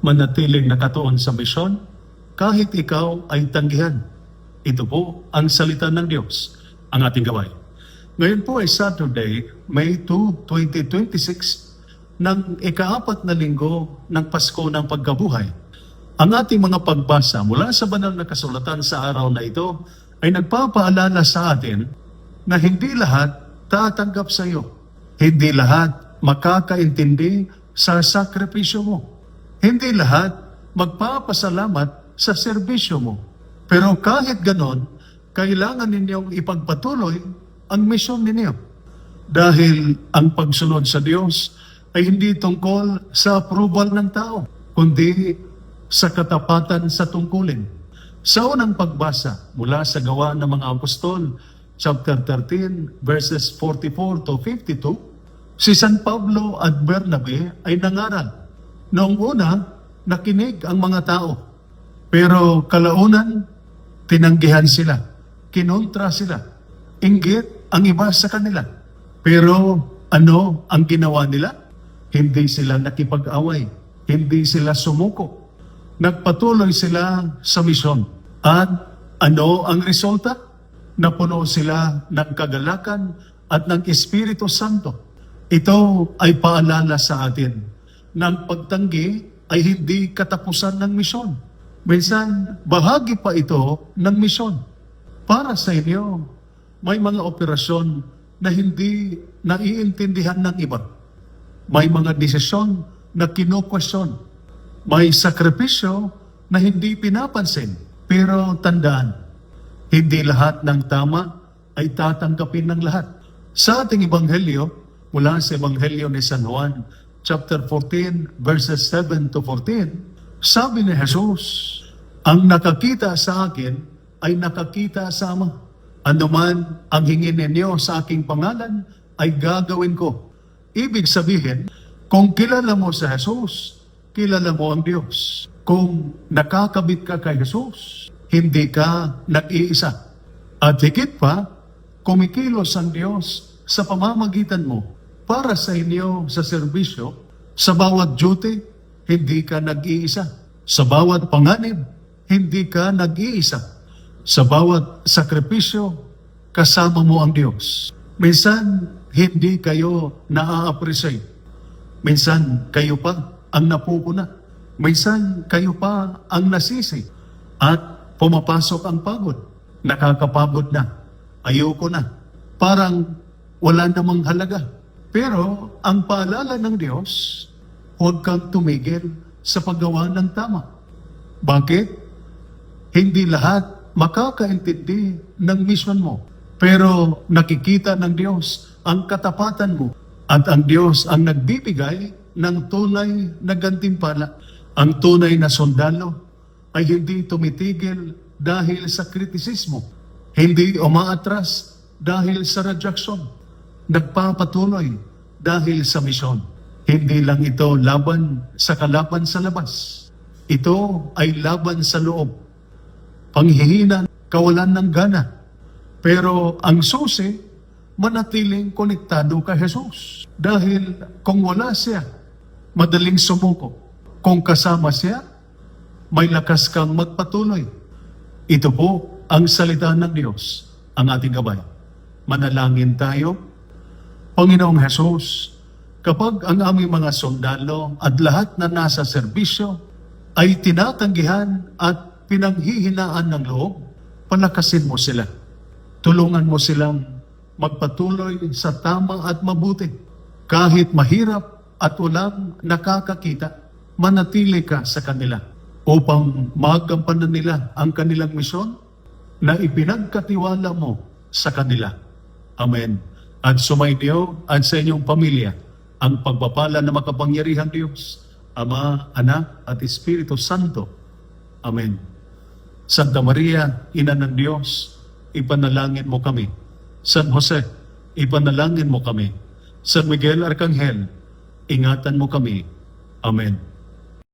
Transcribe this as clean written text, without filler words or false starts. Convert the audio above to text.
manatiling nakatuon sa misyon kahit ikaw ay tanggihan. Ito po ang salita ng Diyos, ang ating gaway. Ngayon po ay Saturday, May 2, 2026, ng ika-4 na linggo ng Pasko ng Pagkabuhay. Ang ating mga pagbasa mula sa banal na kasulatan sa araw na ito ay nagpapaalala sa atin na hindi lahat tatanggap sa iyo. Hindi lahat makakaintindi sa sakripisyo mo. Hindi lahat magpapasalamat sa serbisyo mo. Pero kahit ganon, kailangan ninyong ipagpatuloy ang misyon ninyo. Dahil ang pagsunod sa Diyos ay hindi tungkol sa approval ng tao, kundi sa katapatan sa tungkulin. Sa unang pagbasa mula sa Gawa ng mga Apostol, chapter 13, verses 44 to 52, si San Pablo at Bernabe ay nangaral. Noong una, nakinig ang mga tao. Pero kalaunan, tinanggihan sila. Kinontra sila. Inggit ang iba sa kanila. Pero ano ang ginawa nila? Hindi sila nakipag-away. Hindi sila sumuko. Nagpatuloy sila sa misyon. At ano ang resulta? Napuno sila ng kagalakan at ng Espiritu Santo. Ito ay paalala sa atin na ang pagtanggi ay hindi katapusan ng misyon. Minsan, bahagi pa ito ng misyon. Para sa inyo, may mga operasyon na hindi naiintindihan ng iba. May mga desisyon na kinukwestiyon. May sakripisyo na hindi pinapansin. Pero tandaan, hindi lahat ng tama ay tatanggapin ng lahat. Sa ating Ebanghelyo, mula sa Ebanghelyo ni San Juan, chapter 14, verses 7 to 14, sabi ni Jesus, ang nakakita sa akin ay nakakita sa Ama. Ano man ang hingin ninyo sa aking pangalan ay gagawin ko. Ibig sabihin, kung kilala mo sa Jesus, kilala mo ang Diyos. Kung nakakabit ka kay Jesus, hindi ka nag-iisa. At higit pa, kumikilos ang Diyos sa pamamagitan mo para sa inyo sa serbisyo. Sa bawat duty, hindi ka nag-iisa. Sa bawat panganib, hindi ka nag-iisa. Sa bawat sakripisyo, kasama mo ang Diyos. Minsan, hindi kayo na-appreciate. Minsan, kayo pa ang napupuna. Minsan, kayo pa ang nasisi. At pumapasok ang pagod. Nakakapagod na. Ayoko na. Parang wala namang halaga. Pero ang paalala ng Diyos, huwag kang tumigil sa paggawa ng tama. Bakit? Hindi lahat makakaintindi ng mission mo. Pero nakikita ng Diyos ang katapatan mo. At ang Diyos ang nagbibigay ng tunay na gantimpala. Ang tunay na sundalo ay hindi tumitigil dahil sa kritisismo. Hindi umaatras dahil sa rejection. Nagpapatuloy dahil sa misyon. Hindi lang ito laban sa kalaban sa labas. Ito ay laban sa loob. Panghihinan, kawalan ng gana. Pero ang susi, manatiling konektado kay Jesus. Dahil kung wala siya, madaling sumuko. Kung kasama siya, may lakas kang magpatuloy. Ito po ang salita ng Diyos, ang ating gabay. Manalangin tayo. Panginoong Jesus, kapag ang aming mga sundalo at lahat na nasa serbisyo ay tinatanggihan at pinanghihinaan ng loob, palakasin mo sila. Tulungan mo silang magpatuloy sa tama at mabuti. Kahit mahirap at walang nakakakita, manatili ka sa kanila upang magampanan nila ang kanilang misyon na ipinagkatiwala mo sa kanila. Amen. At sumainyo at sa inyong pamilya ang pagpapala na makapangyarihang Diyos, Ama, Anak at Espiritu Santo. Amen. Santa Maria, Ina ng Diyos, ipanalangin mo kami. San Jose, ipanalangin mo kami. San Miguel Arcangel, ingatan mo kami. Amen.